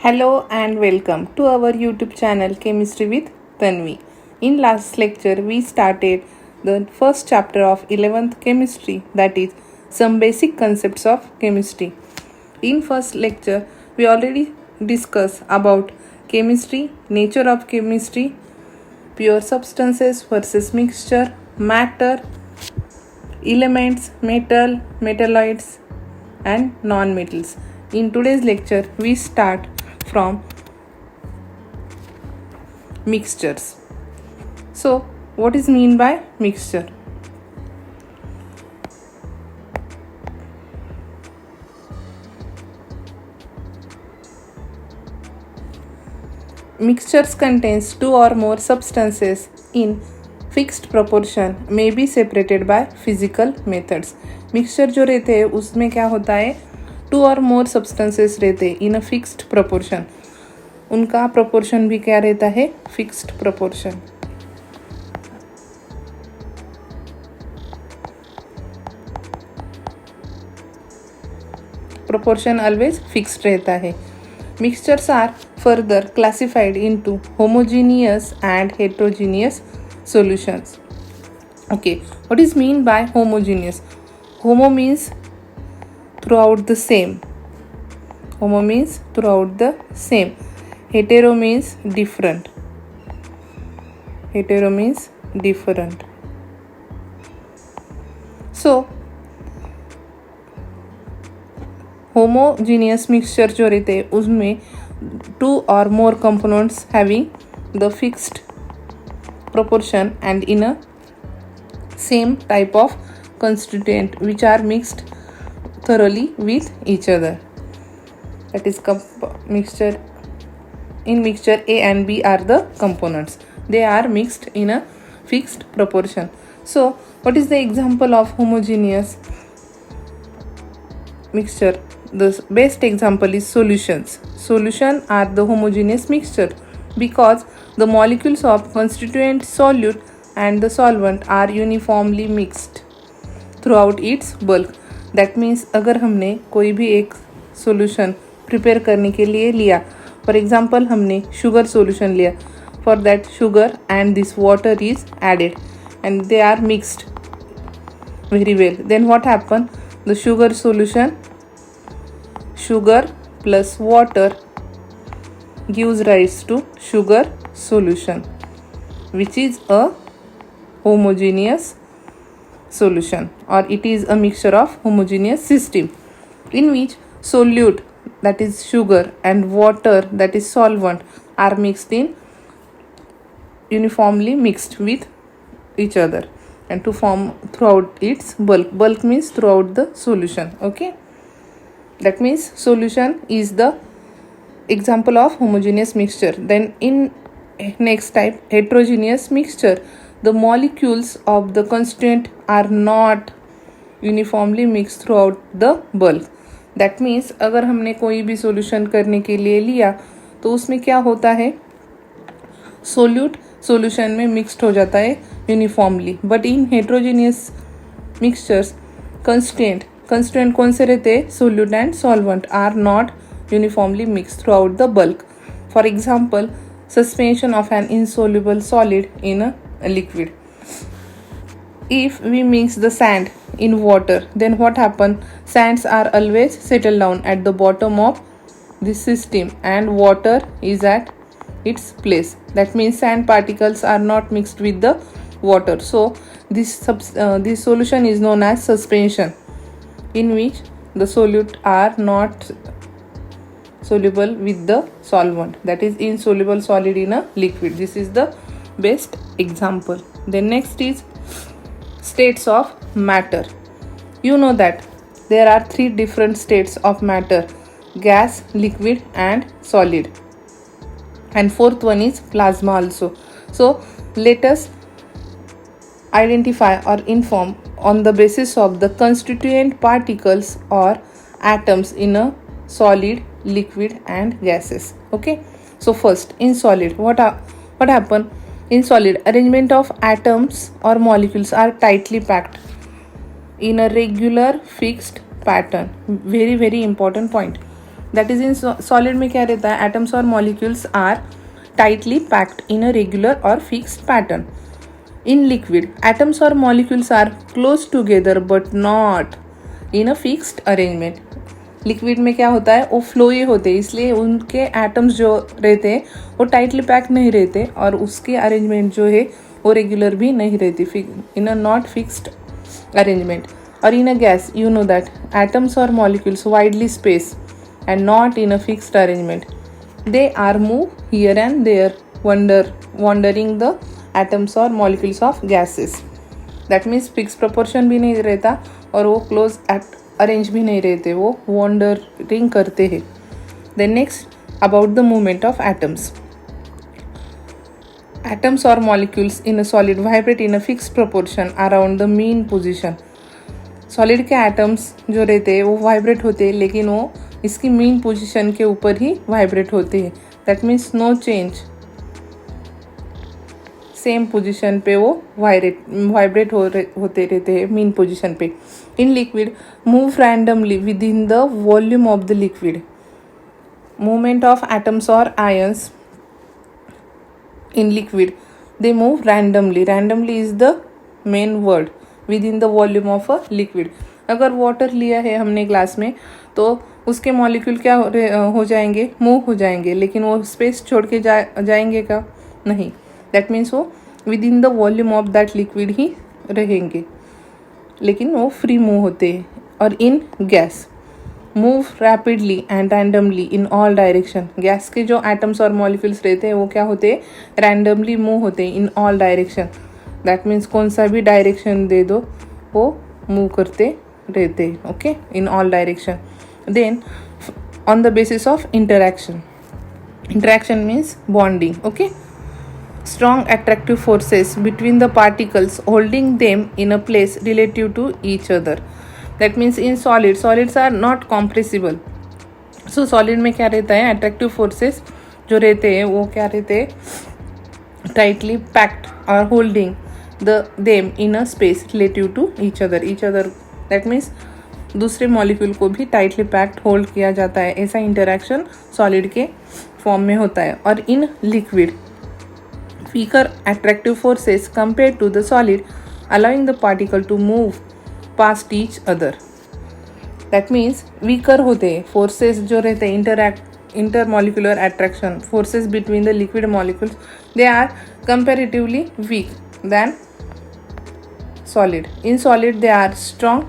Hello and welcome to our YouTube channel Chemistry with Tanvi. In last lecture we started the first chapter of 11th chemistry, that is some basic concepts of chemistry. In first lecture we already discussed about chemistry, nature of chemistry, pure substances versus mixture, matter, elements, metal, metalloids and non-metals. In today's lecture we start from mixtures. So what is mean by mixture? Mixtures contains two or more substances in fixed proportion may be separated by physical methods. Mixture जो रहते हैं उसमें क्या होता है, to और मोर substances रहते हैं इन अ फिक्स्ड प्रोपोर्शन. उनका प्रोपोर्शन भी क्या रहता है, fixed proportion. Proportion always fixed रहता है. Mixtures are further classified into homogeneous and heterogeneous solutions. Okay, what is mean by homogeneous? Homo means throughout the same. Homo means throughout the same. Hetero means different. Hetero means different. So homogeneous mixture जो रहते हैं उसमें two or more components having the fixed proportion and in a same type of constituent which are mixed thoroughly with each other. That is mixture. In mixture A and B are the components. They are mixed in a fixed proportion. So what is the example of homogeneous mixture? The best example is solutions. Solution are the homogeneous mixture because the molecules of constituent solute and the solvent are uniformly mixed throughout its bulk. That means अगर हमने कोई भी एक solution prepare करने के लिए लिया, for example हमने sugar solution लिया, for that sugar and this water is added and they are mixed very well. Then what happen? The sugar solution, sugar plus water gives rise to sugar solution, which is a homogeneous solution, or it is a mixture of homogeneous system in which solute, that is sugar, and water, that is solvent, are mixed in uniformly mixed with each other and to form throughout its bulk. Bulk means throughout the solution. Okay, that means solution is the example of homogeneous mixture. Then in next type, heterogeneous mixture, the molecules of the constituent are not uniformly mixed throughout the bulk. That means अगर हमने कोई भी solution करने के लिए लिया तो उसमें क्या होता है, solute solution में mixed हो जाता है uniformly. But in heterogeneous mixtures, constituent कौन से रहते हैं, solute and solvent are not uniformly mixed throughout the bulk. For example, suspension of an insoluble solid in a liquid. If we mix the sand in water, then what happen? Sands are always settled down at the bottom of this system and water is at its place. That means sand particles are not mixed with the water. So this solution is known as suspension, in which the solute are not soluble with the solvent, that is insoluble solid in a liquid. This is the best example. Then next is states of matter. You know that there are three different states of matter: gas, liquid and solid, and fourth one is plasma also. So let us identify or inform on the basis of the constituent particles or atoms in a solid, liquid and gases. Okay, so first in solid, what happen? In solid, arrangement of atoms or molecules are tightly packed in a regular fixed pattern. Very important point. That is in solid में क्या रहता है, atoms और molecules are tightly packed in a regular और fixed pattern. In liquid, atoms or molecules are close together but not in a fixed arrangement. Liquid में क्या होता है, वो फ्लोई होते हैं, इसलिए उनके एटम्स जो रहते हैं वो टाइटली पैक नहीं रहते और उसकी अरेंजमेंट जो है वो रेगुलर भी नहीं रहती, in a not fixed arrangement. और in a gas you know that atoms और molecules widely space and not in a fixed arrangement. They are move here and there wandering the atoms और molecules of gases. That means fix proportion भी नहीं रहता और वो close arrange भी नहीं रहते, वो वॉन्डरिंग करते हैं. Then next about the movement of atoms. Atoms और molecules in a solid vibrate in a fixed proportion around the mean position. Solid के एटम्स जो रहते हैं वो वाइब्रेट होते हैं लेकिन वो इसकी मीन पोजिशन के ऊपर ही वाइब्रेट होते हैं. That means no change, same position पे वो वाइब्रेट होते रहते हैं मीन पोजीशन पे. In liquid move randomly within the volume of the liquid. Movement of atoms और ions in liquid, they move randomly. Randomly is the main word within the volume of a liquid. अगर water लिया है हमने glass में तो उसके molecule क्या हो जाएंगे, मूव हो जाएंगे, लेकिन वो स्पेस छोड़ के जाएंगे का नहीं. दैट मीन्स वो within the volume of that liquid ही रहेंगे, लेकिन वो फ्री मूव होते हैं. और in gas move rapidly and randomly in all direction. Gas के जो एटम्स और मॉलिक्यूल्स रहते हैं वो क्या होते हैं, रैंडमली मूव होते हैं इन ऑल डायरेक्शन. दैट मीन्स कौन सा भी डायरेक्शन दे दो वो मूव करते रहते हैं, okay, in all direction. Then on the basis of interaction. Interaction means bonding, okay. Strong attractive forces between the particles holding them in a place relative to each other. That means in solids are not compressible. So solid में क्या रहता है, attractive forces जो रहते हैं वो क्या रहते हैं, tightly packed or holding them in a space relative to each other. That means दूसरे मॉलिक्यूल को भी टाइटली पैक्ड होल्ड किया जाता है. ऐसा इंटरैक्शन सॉलिड के फॉर्म में होता है. और in liquid weaker attractive forces compared to the solid, allowing the particle to move past each other. That means weaker होते हैं forces जो रहते हैं, intermolecular attraction forces between the liquid molecules, they are comparatively weak than solid. In solid they are strong,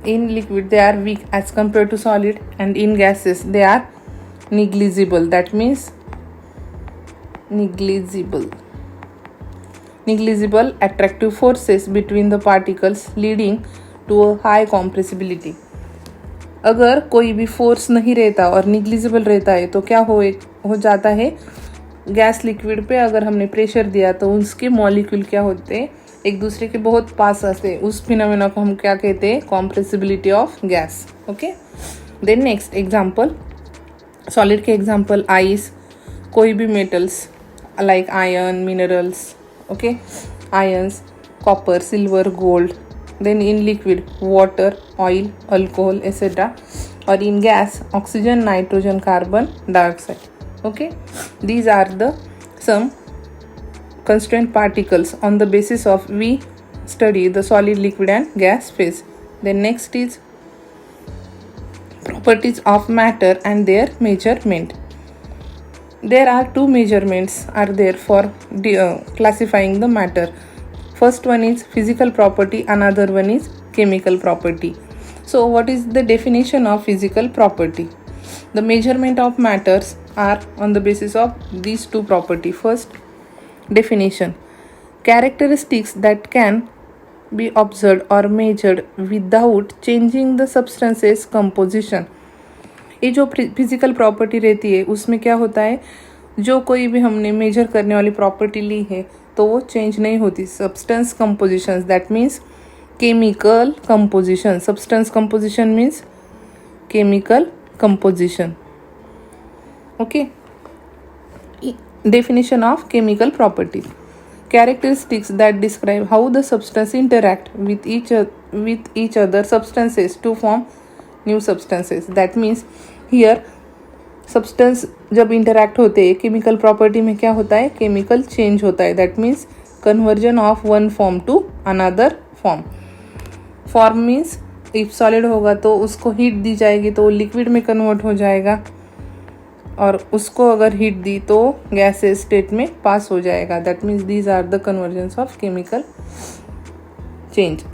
in liquid they are weak as compared to solid, and in gases they are negligible. That means negligible attractive forces between the particles leading to a high compressibility. अगर कोई भी force नहीं रहता और negligible रहता है तो क्या हो जाता है, गैस लिक्विड पे अगर हमने प्रेशर दिया तो उसके मॉलिक्यूल क्या होते हैं, एक दूसरे के बहुत पास आते हैं. उस फिनोमेना को हम क्या कहते हैं, compressibility of gas, okay. Then next example, solid के एग्जांपल आइस, कोई भी metals like iron, minerals, okay, ions, copper, silver, gold. Then in liquid, water, oil, alcohol, etc. Or in gas, oxygen, nitrogen, carbon dioxide, okay. These are the some constraint particles on the basis of we study the solid, liquid and gas phase. Then next is properties of matter and their measurement. There are two measurements are there for classifying the matter. First one is physical property, another one is chemical property. So what is the definition of physical property? The measurement of matters are on the basis of these two property. First, definition: characteristics that can be observed or measured without changing the substance's composition. ये जो physical property रहती है उसमें क्या होता है, जो कोई भी हमने मेजर करने वाली प्रॉपर्टी ली है तो वो चेंज नहीं होती. Substance compositions, that means chemical composition. Substance composition means chemical composition, okay. Definition of chemical property: characteristics that describe how the substance interact with each other substances to form new substances. That means here substance जब interact होते हैं chemical property में क्या होता है, chemical change होता है. That means conversion of one form to another form. Form means if solid होगा तो उसको हीट दी जाएगी तो लिक्विड में कन्वर्ट हो जाएगा, और उसको अगर हीट दी तो गैसेस स्टेट में पास हो जाएगा. That means these are the conversions of chemical change.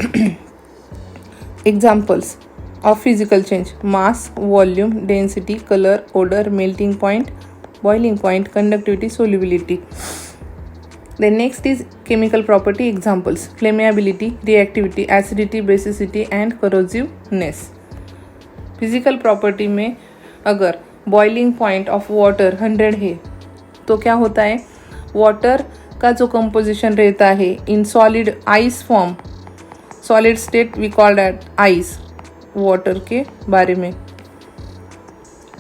Examples of physical change: mass, volume, density, color, odor, melting point, boiling point, conductivity, solubility. Then next is chemical property examples: flammability, reactivity, acidity, basicity and corrosiveness. Physical property में अगर boiling point of water 100 है तो क्या होता है, water का जो composition रहता है in solid ice form, solid state we call that ice, water के बारे में,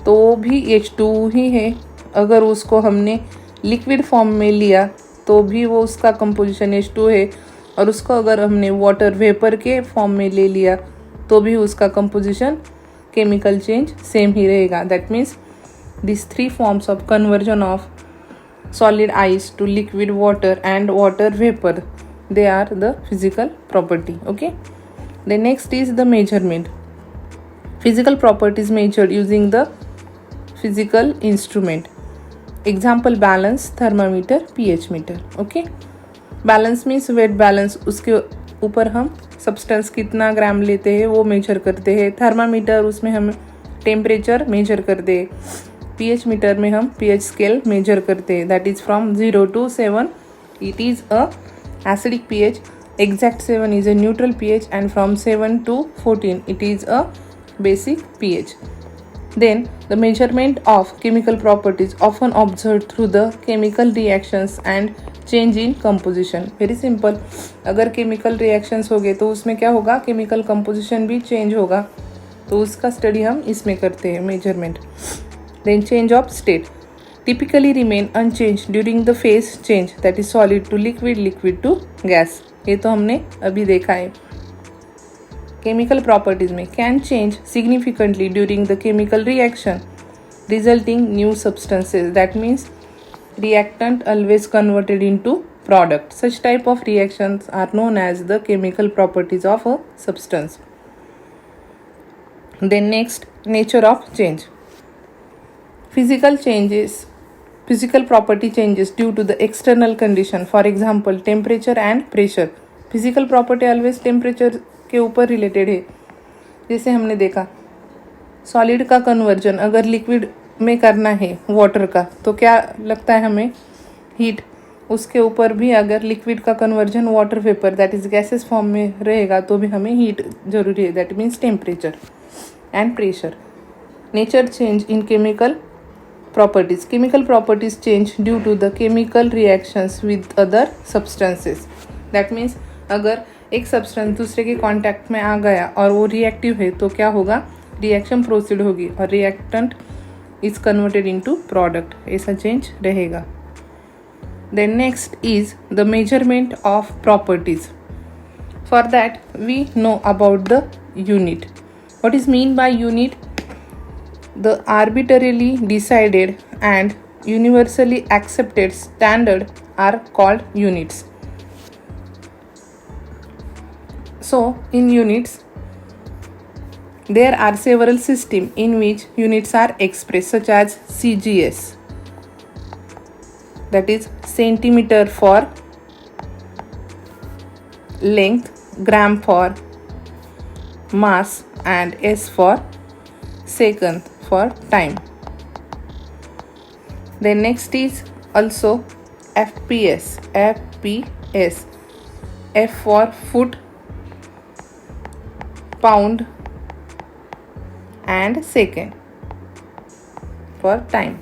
तो भी H2 ही है. अगर उसको हमने लिक्विड फॉर्म में लिया तो भी वो उसका कंपोजिशन H2 है, और उसको अगर हमने वाटर वेपर के फॉर्म में ले लिया तो भी उसका कंपोजिशन केमिकल चेंज सेम ही रहेगा. That means this 3 forms of conversion of solid ice to liquid water and water vapour, they are the physical property. Okay. The next is the measurement. Physical properties measured using the physical instrument. Example: balance, thermometer, pH meter. Okay. Balance means weight balance. उसके ऊपर हम substance कितना ग्राम लेते हैं वो major करते हैं. Thermometer उसमें हम टेम्परेचर मेजर करते हैं. pH meter में हम pH scale मेजर करते हैं. That is from 0 to 7 it is a acidic pH. Exact 7 is a neutral pH, and from 7 to 14 it is a basic pH. Then the measurement of chemical properties often observed through the chemical reactions and change in composition. Very simple. अगर chemical reactions हो गए तो उसमें क्या होगा, chemical composition भी change होगा, तो उसका study हम इसमें करते हैं measurement. Then change of state typically remain unchanged during the phase change, that is solid to liquid, liquid to gas. ये तो हमने अभी देखा है. Chemical properties में can change significantly during the chemical reaction, resulting new substances. That means reactant always converted into product. Such type of reactions are known as the chemical properties of a substance. Then next, nature of change. Physical property changes due to the external condition. For example, temperature and pressure. Physical property always temperature के ऊपर related है. जैसे हमने देखा solid का conversion अगर liquid में करना है वाटर का तो क्या लगता है हमें, हीट. उसके ऊपर भी अगर लिक्विड का conversion water vapour that is gases form में रहेगा तो भी हमें हीट जरूरी है. That means temperature and pressure. Nature change in chemical properties. Chemical properties change due to the chemical reactions with other substances. That means अगर एक substance दूसरे के कांटेक्ट में आ गया और वो रिएक्टिव है तो क्या होगा, रिएक्शन प्रोसीड होगी और reactant is converted into product. ऐसा चेंज रहेगा. Then next is the measurement of properties. For that we know about the unit. What is mean by unit? The arbitrarily decided and universally accepted standard are called units. So, in units, there are several systems in which units are expressed, such as CGS, that is centimeter for length, gram for mass, and S for second for time. Then next is also FPS, F for foot, pound and second for time.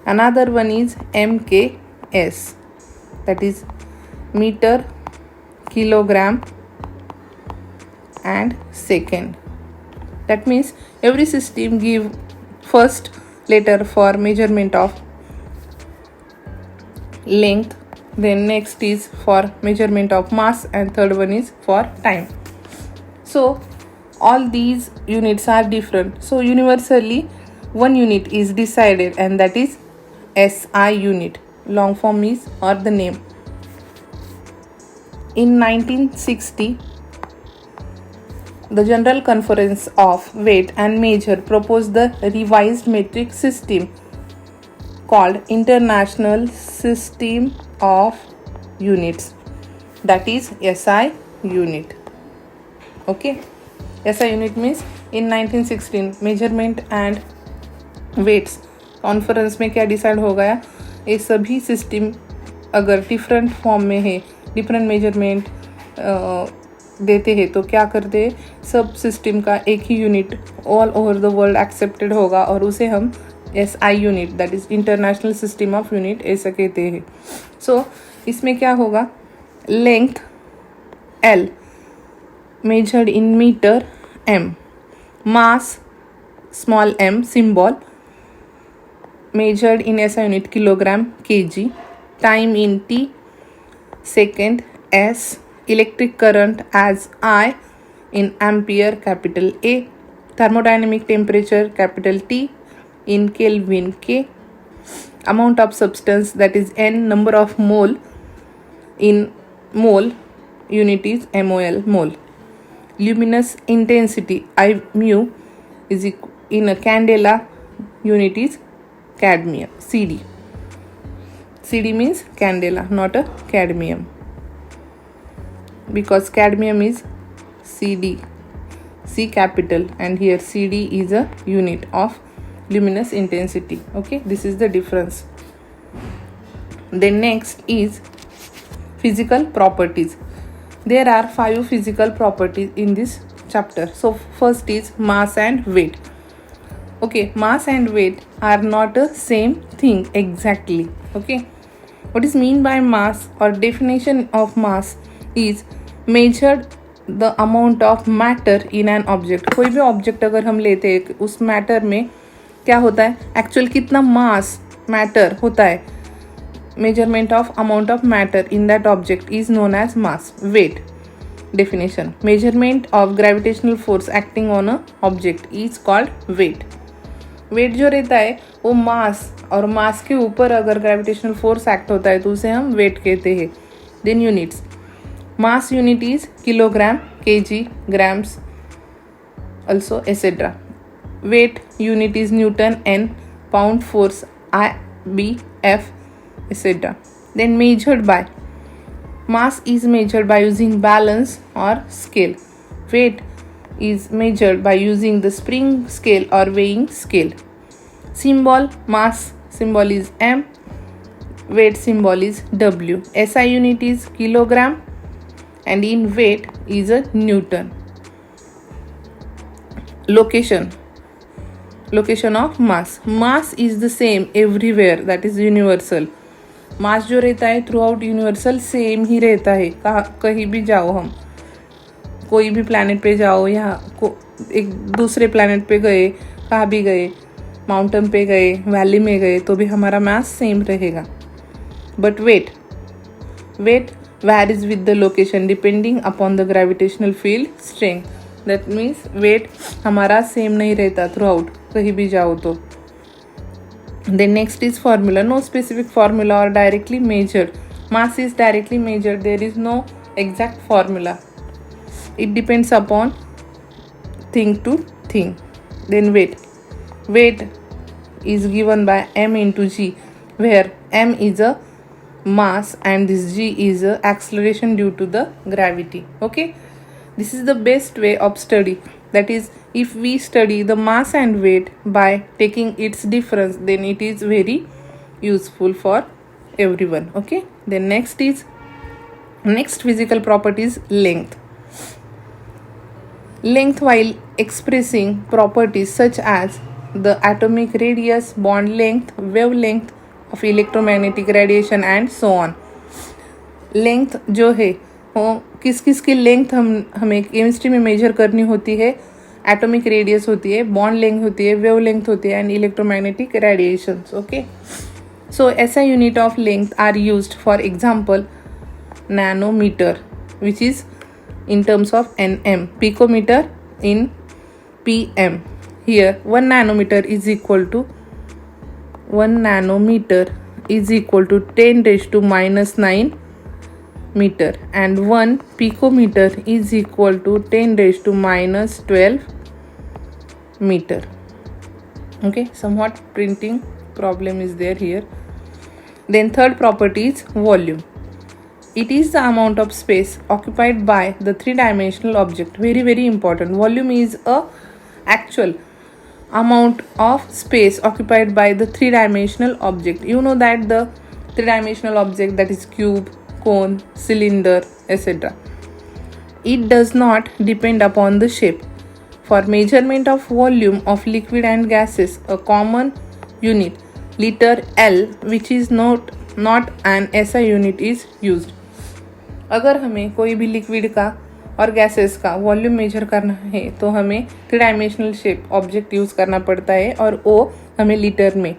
Another one is MKS, that is meter, kilogram and second. That means every system give first letter for measurement of length, then next is for measurement of mass, and third one is for time. So all these units are different, so universally one unit is decided, and that is SI unit. Long form is, or the name. In 1960, the General Conference of Weight and Measure proposed the revised metric system called International System of Units, that is SI unit. Okay, SI unit means in 1916 measurement and weights conference में क्या decide हो गया, ये सभी system अगर different form में है, different measurement देते हैं, तो क्या करते हैं, सब सिस्टम का एक ही unit all over the world accepted होगा और उसे हम SI unit, that is international system of unit, ऐसा कहते हैं. सो इसमें क्या होगा, length L measured in meter m, mass small m symbol measured in SI unit kilogram kg, time in t second s, electric current as I in ampere capital A, thermodynamic temperature capital T in Kelvin K, amount of substance that is N, number of mole in mole, unit is MOL, mole. Luminous intensity I mu is in a candela, unit is cadmium, CD. CD means candela, not a cadmium, because cadmium is CD, C capital, and here CD is a unit of luminous intensity. Okay, this is the difference. Then next is physical properties. There are 5 physical properties in this chapter. So first is mass and weight. Okay, mass and weight are not the same thing exactly. Okay, what is mean by mass, or definition of mass is measured the amount of matter in an object. कोई भी object अगर हम लेते हैं, उस matter में क्या होता है, एक्चुअल कितना मास मैटर होता है, measurement of amount of matter in that object is known as mass. Weight definition, measurement of gravitational force acting on a object is called weight. weight जो रहता है वो मास, और मास के ऊपर अगर ग्रेविटेशनल फोर्स एक्ट होता है तो उसे हम वेट कहते हैं. Then units, mass unit is kilogram, kg, grams also etc. weight unit is Newton, N, pound force I, B, F etc. Then measured by, mass is measured by using balance or scale. Weight is measured by using the spring scale or weighing scale. Symbol, mass symbol is M, weight symbol is W. SI unit is kilogram, and in weight is a Newton. Location of mass. Mass is the same everywhere, that is universal. मास जो रहता है through out universal same ही रहता है, कहीं भी जाओ, हम कोई भी प्लैनेट पे जाओ या एक दूसरे प्लैनेट पे गए, कहाँ भी गए, माउंटेन पे गए, वैली में गए, तो भी हमारा मास सेम रहेगा. But weight varies with the location depending upon the gravitational field strength. That means weight हमारा सेम नहीं रहता थ्रू आउट, कहीं भी जाओ तो. Then next is formula. No specific formula or directly measured. Mass is directly measured. There is no exact formula. It depends upon thing to thing. Then weight. Weight is given by m into g, where m is a mass and this g is a acceleration due to the gravity. Okay, this is the best way of study. That is, if we study the mass and weight by taking its difference, then it is very useful for everyone. Okay, then next physical property is length. Length, while expressing properties such as the atomic radius, bond length, wavelength of electromagnetic radiation and so on. Length जो है वो किस की length हमें chemistry में major करनी होती है. एटॉमिक रेडियस होती है, बॉन्ड लेंथ होती है, वेव लेंथ होती है, and electromagnetic radiations. Okay, so SI unit of length are used for example nanometre, which is in terms of nm, picometer in pm. Here 1 nanometer is equal to 10 raised to minus 9 meter, and 1 picometer is equal to 10 raised to minus 12 meter. Okay, somewhat printing problem is there here. Then third property is volume. It is the amount of space occupied by the three-dimensional object. Very important. Volume is a actual amount of space occupied by the three-dimensional object. You know that the three-dimensional object, that is cube, cone, cylinder, etc. It does not depend upon the shape. For measurement of volume of liquid and gases, a common unit, liter L, which is not an SI unit, is used. अगर हमें कोई भी liquid का और gases का volume major करना है तो हमें three dimensional shape object use करना पड़ता है, और वो हमें लीटर में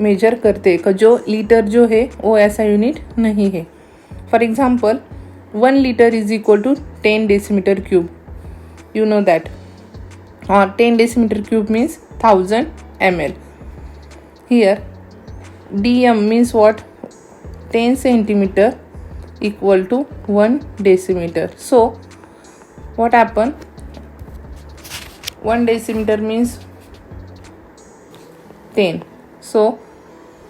मेजर करते हैं। जो लीटर जो है वो ऐसा यूनिट नहीं है। For example 1 litre is equal to 10 decimetre cube, you know that, or 10 decimeter cube means 1000 ml. Here dm means what? 10 centimeter equal to 1 decimeter. So what happen? 1 decimeter means 10. So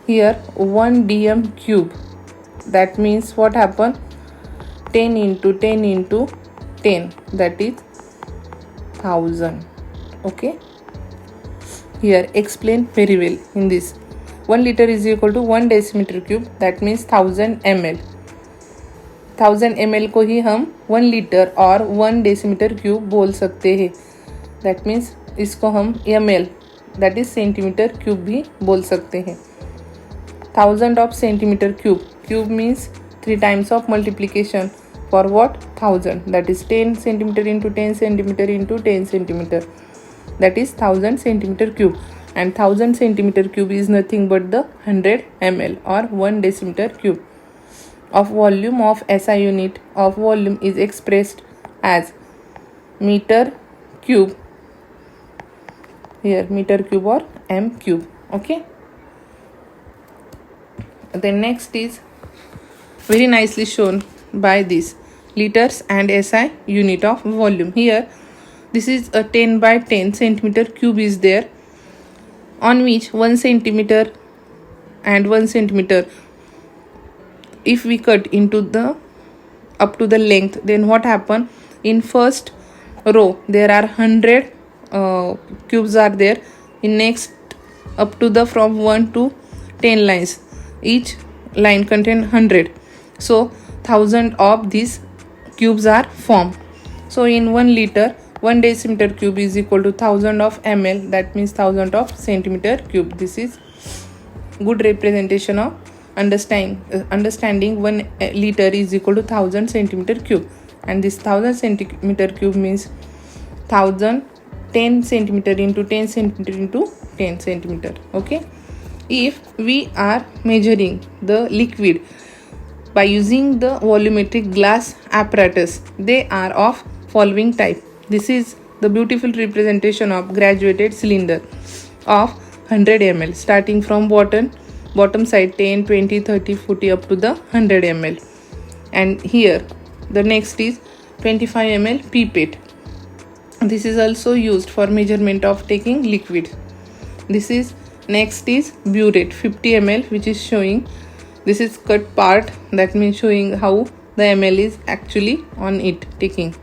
here 1 dm cube, that means what happen? 10 into 10 into 10, that is 1000. Okay, here explain very well in this. 1 liter is equal to 1 decimeter cube, that means 1000 ml. 1000 ml को ही हम 1 litre और 1 decimetre cube बोल सकते हैं. That means इसको हम ml, that is centimetre cube भी बोल सकते हैं. 1000 of centimetre cube, cube means 3 times of multiplication for what? 1000, that is 10 centimeter into 10 centimeter into 10 centimeter, that is 1000 centimeter cube. And 1000 centimeter cube is nothing but the 100 ml or 1 decimeter cube. Of volume of SI unit of volume is expressed as meter cube, here meter cube or m cube. Okay, then next is very nicely shown by this liters and SI unit of volume. Here this is a 10 by 10 centimeter cube is there, on which 1 centimeter and 1 centimeter, if we cut into the up to the length, then what happen? In first row there are 100 cubes are there. In next up to the from 1 to 10 lines, each line contain 100. So 1000 of these cubes are formed. So in 1 liter 1 decimeter cube is equal to 1000 of ml, that means 1000 of centimeter cube. This is good representation of understanding 1 liter is equal to 1000 centimeter cube, and this 1000 centimeter cube means 1000 10 centimeter into 10 centimeter into 10 centimeter. Okay, if we are measuring the liquid by using the volumetric glass apparatus, they are of following type. This is the beautiful representation of graduated cylinder of 100 ml, starting from bottom side 10, 20, 30, 40 up to the 100 ml. And here the next is 25 ml pipette. This is also used for measurement of taking liquid. This is next is burette 50 ml, which is showing this is cut part, that means showing how the ml is actually on it taking.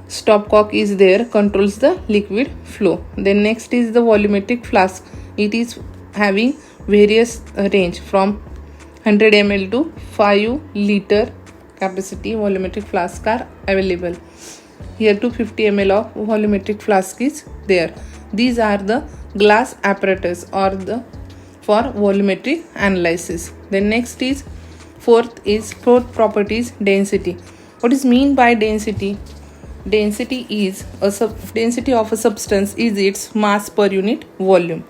Stopcock is there, controls the liquid flow. Then next is the volumetric flask. It is having various range from 100 ml to 5 liter capacity volumetric flask are available. Here 250 ml of volumetric flask is there. These are the glass apparatus or the for volumetric analysis. Then next is fourth property is density. What is mean by density? Density is density of a substance is its mass per unit volume.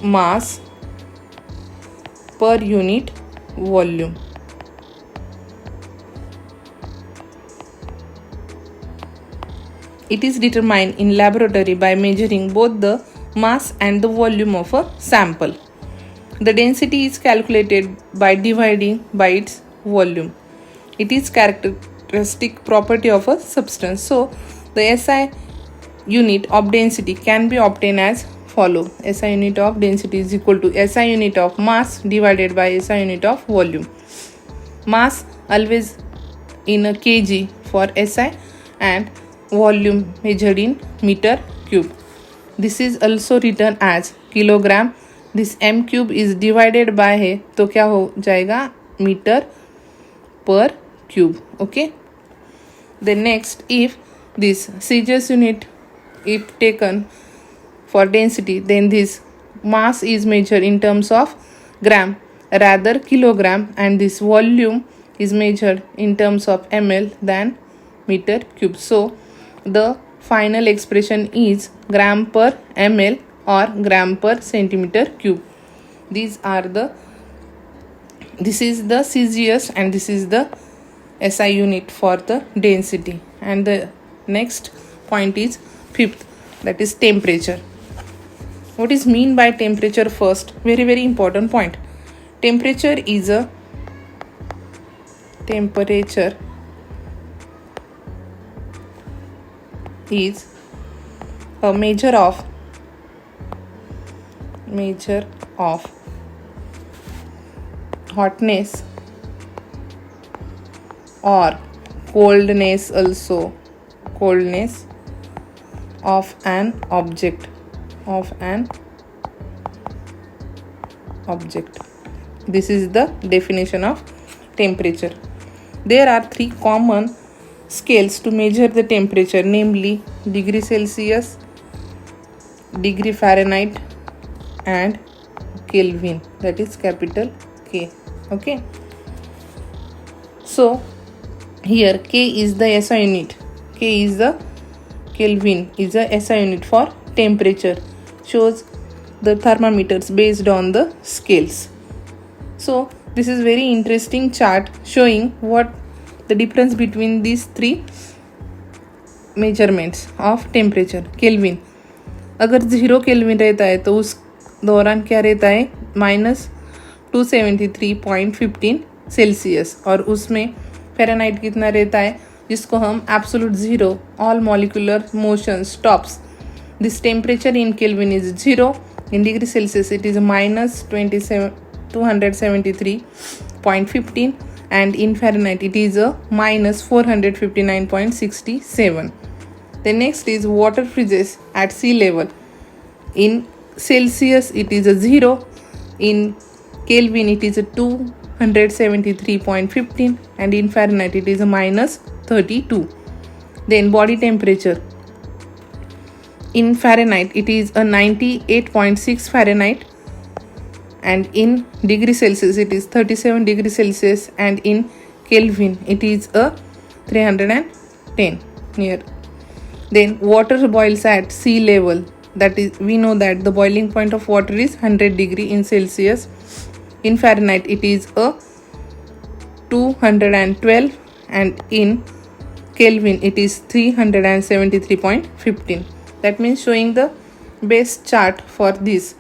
Mass per unit volume. It is determined in laboratory by measuring both the mass and the volume of a sample. The density is calculated by dividing by its volume. It is characteristic property of a substance. So the SI unit of density can be obtained as follow. SI unit of density is equal to SI unit of mass divided by SI unit of volume. Mass always in a kg for SI and volume measured in meter cube. This is also written as kilogram. This m cube is divided by है तो क्या हो जाएगा metre पर cube. Okay. Then next, if this Cesius unit if taken for density, then this mass is measured in terms of gram rather kilogram, and this volume is measured in terms of ml than meter cube. So the final expression is gram per ml or gram per centimeter cube. This is the Cesius and this is the SI unit for the density. And the next point is fifth, that is temperature. What is mean by temperature first? Very important point. Temperature is a measure of hotness or coldness of an object. This is the definition of temperature. There are three common scales to measure the temperature, namely degree Celsius, degree Fahrenheit and Kelvin, that is capital K. Okay. So here K is the SI unit. Kelvin is a SI unit for temperature. Shows the thermometers based on the scales. So this is very interesting chart showing what the difference between these three measurements of temperature. Kelvin, अगर 0 kelvin रहता है तो उस दौरान क्या रहता है -273.15 Celsius, और उसमें फ़ारेनहाइट कितना रहता है जिसको हम absolute zero, all molecular motion stops. This temperature in kelvin is 0. In degree Celsius it is -273.15 and in Fahrenheit it is a -459.67. The next is water freezes at sea level. In Celsius it is a 0, in Kelvin it is a 273.15 and in Fahrenheit it is a -32. Then body temperature. In Fahrenheit it is a 98.6 Fahrenheit and in degree Celsius it is 37 degree Celsius and in Kelvin it is a 310 here. Then water boils at sea level, that is we know that the boiling point of water is 100 degree in Celsius. In Fahrenheit it is a 212 and in Kelvin it is 373.15. That means showing the best chart for this.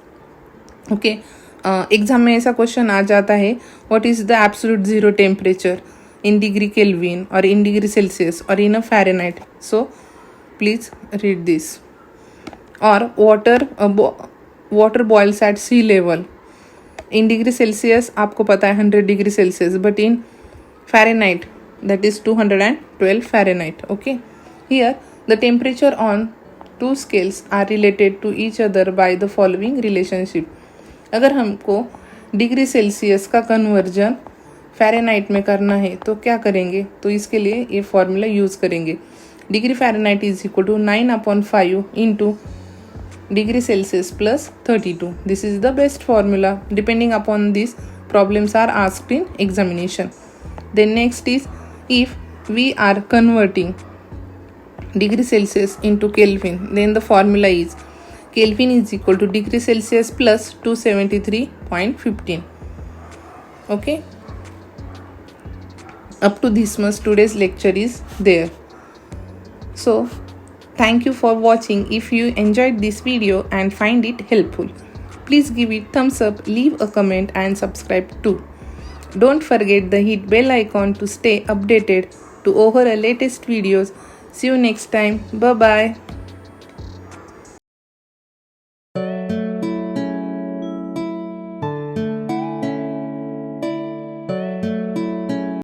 Okay. Exam में ऐसा question आ जाता है what is the absolute zero temperature in degree Kelvin और in degree Celsius और in a Fahrenheit. So please read this. और water boils at sea level. In degree Celsius आपको पता है 100 degree Celsius, but in Fahrenheit that is 212 Fahrenheit. Okay. Here the temperature on two scales are related to each other by the following relationship. अगर हमको degree Celsius का conversion Fahrenheit में करना है तो क्या करेंगे, तो इसके लिए ये फॉर्मूला यूज़ करेंगे. Degree Fahrenheit is equal to 9/5 into degree Celsius plus 32. This is the best formula. Depending upon this problems are asked in examination. Then next is if we are converting degree Celsius into Kelvin, then the formula is Kelvin is equal to degree Celsius plus 273.15. Okay. Up to this much today's lecture is there. So Thank you for watching. If you enjoyed this video and find it helpful, please give it thumbs up, leave a comment and subscribe too. Don't forget the hit bell icon to stay updated to our latest videos. See you next time. Bye bye.